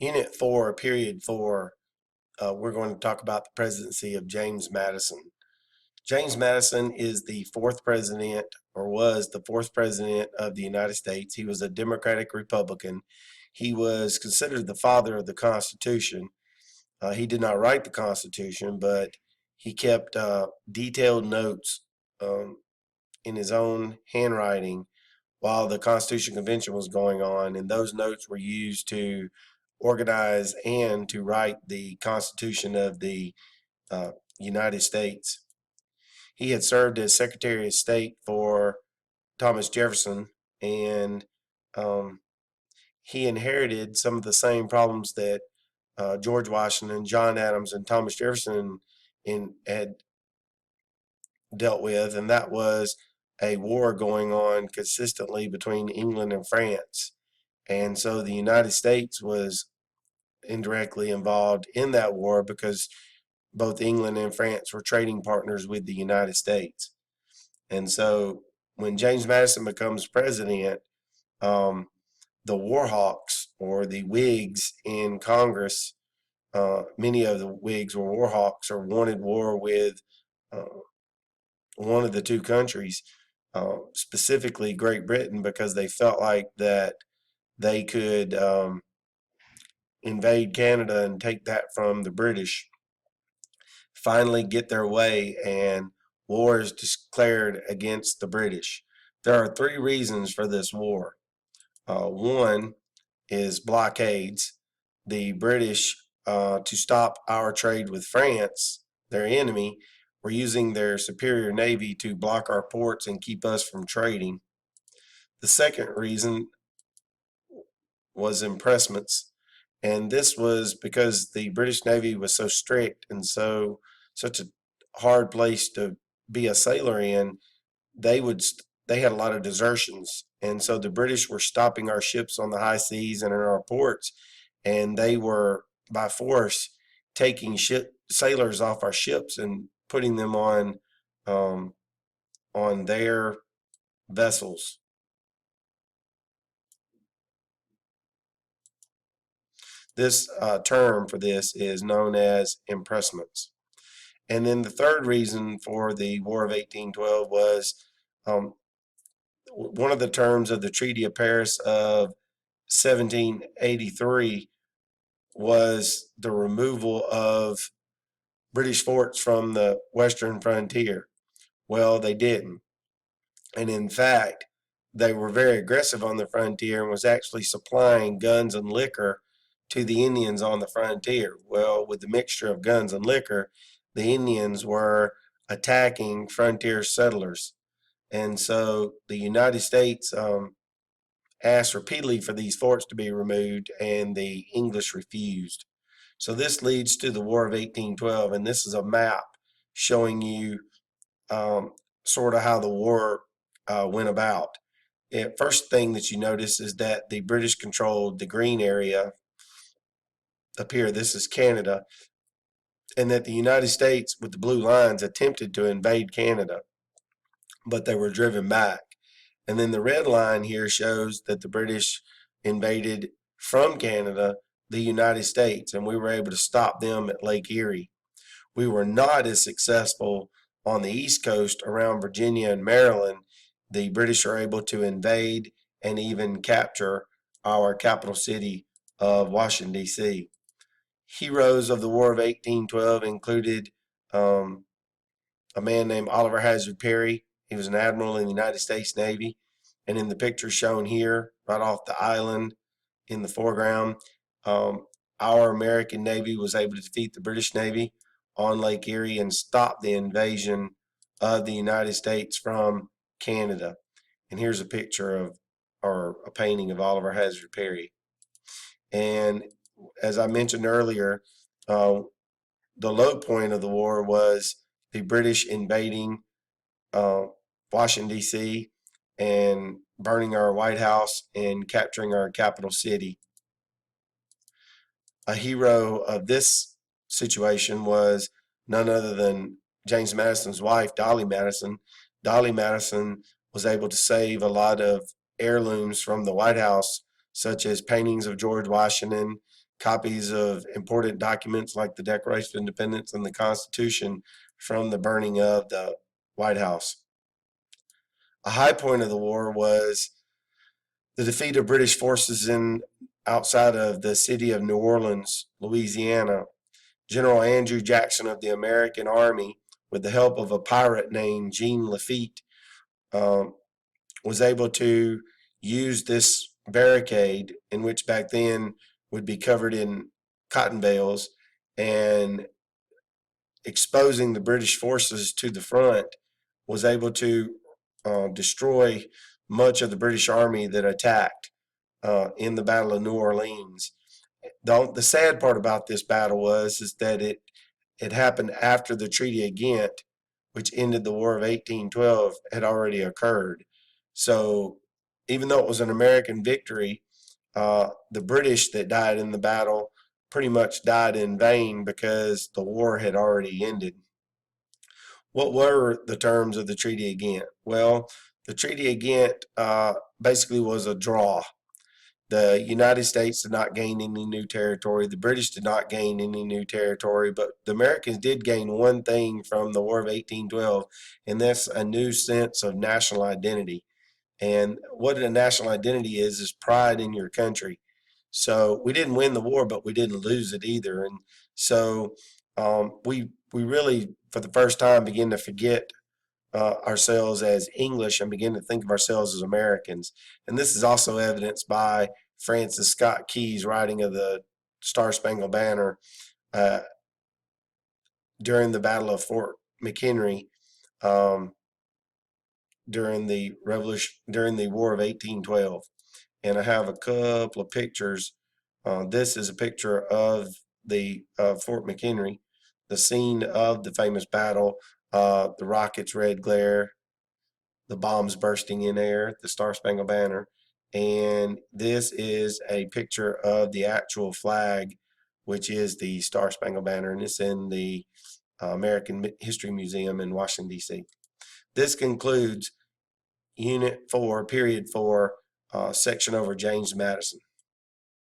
Unit 4, Period 4, we're going to talk about the presidency of James Madison. James Madison is the fourth president, or was the fourth president of the United States. He was a Democratic Republican. He was considered the father of the Constitution. He did not write the Constitution, but he kept detailed notes in his own handwriting while the Constitution Convention was going on, and those notes were used to organize and to write the Constitution of the uh, United States. He had served as Secretary of State for Thomas Jefferson, and um, he inherited some of the same problems that George Washington, John Adams, and Thomas Jefferson had dealt with, and that was a war going on consistently between England and France. And so the United States was indirectly involved in that war because both England and France were trading partners with the United States. And so when James Madison becomes president, um, the war hawks or the Whigs in Congress, many of the Whigs were war hawks or wanted war with uh, one of the two countries, specifically Great Britain, because they felt like that they could invade Canada and take that from the British, finally get their way, and war is declared against the British. There are three reasons for this war. One is blockades. The British, to stop our trade with France, their enemy, were using their superior navy to block our ports and keep us from trading. The second reason was impressments, and this was because the British Navy was so strict and such a hard place to be a sailor in. They had a lot of desertions, and so the British were stopping our ships on the high seas and in our ports, and they were by force taking ship sailors off our ships and putting them um, on their vessels. This term for this is known as impressments. And then the third reason for the War of 1812 was um, one of the terms of the Treaty of Paris of 1783 was the removal of British forts from the western frontier. Well, they didn't. And in fact, they were very aggressive on the frontier and was actually supplying guns and liquor to the Indians on the frontier. Well, with the mixture of guns and liquor, the Indians were attacking frontier settlers. And so the United States asked repeatedly for these forts to be removed, and the English refused. So this leads to the War of 1812, and this is a map showing you um, sort of how the war went about. First thing that you notice is that the British controlled the green area up here. This is Canada, and that the United States, with the blue lines, attempted to invade Canada, but they were driven back. And then the red line here shows that the British invaded from Canada the United States, and we were able to stop them at Lake Erie. We were not as successful on the East Coast around Virginia and Maryland. The British are able to invade and even capture our capital city of Washington, D.C. Heroes of the War of 1812 included um, a man named Oliver Hazard Perry. He was an admiral in the United States Navy. And in the picture shown here, right off the island in the foreground, um, our American Navy was able to defeat the British Navy on Lake Erie and stop the invasion of the United States from Canada. And here's a picture of, or a painting of Oliver Hazard Perry. And as I mentioned earlier, uh, the low point of the war was the British invading uh, Washington, D.C., and burning our White House and capturing our capital city. A hero of this situation was none other than James Madison's wife, Dolly Madison. Dolly Madison was able to save a lot of heirlooms from the White House, such as paintings of George Washington, copies of important documents like the Declaration of Independence and the Constitution from the burning of the White House. A high point of the war was the defeat of British forces in outside of the city of New Orleans, Louisiana. General Andrew Jackson of the American Army, with the help of a pirate named Jean Lafitte, um, was able to use this barricade, in which back then would be covered in cotton bales, and exposing the British forces to the front, was able to destroy much of the British army that attacked in the Battle of New Orleans. The sad part about this battle is that it happened after the Treaty of Ghent, which ended the War of 1812, had already occurred. So even though it was an American victory, the British that died in the battle pretty much died in vain because the war had already ended. What were the terms of the Treaty of Ghent? Well, the Treaty of Ghent basically was a draw. The United States did not gain any new territory. The British did not gain any new territory, but the Americans did gain one thing from the War of 1812, and that's a new sense of national identity. And what a national identity is pride in your country. So we didn't win the war, but we didn't lose it either. And so we really, for the first time, begin to forget ourselves as English and begin to think of ourselves as Americans. And this is also evidenced by Francis Scott Key's writing of the Star Spangled Banner uh, during the Battle of Fort McHenry, um, during the Revolution, during the War of 1812. And I have a couple of pictures. This is a picture of the Fort McHenry, the scene of the famous battle, the rockets' red glare, the bombs bursting in air, the Star Spangled Banner. And this is a picture of the actual flag, which is the Star Spangled Banner, and it's in the American History Museum in Washington, D.C. This concludes Unit 4, Period 4, section over James Madison.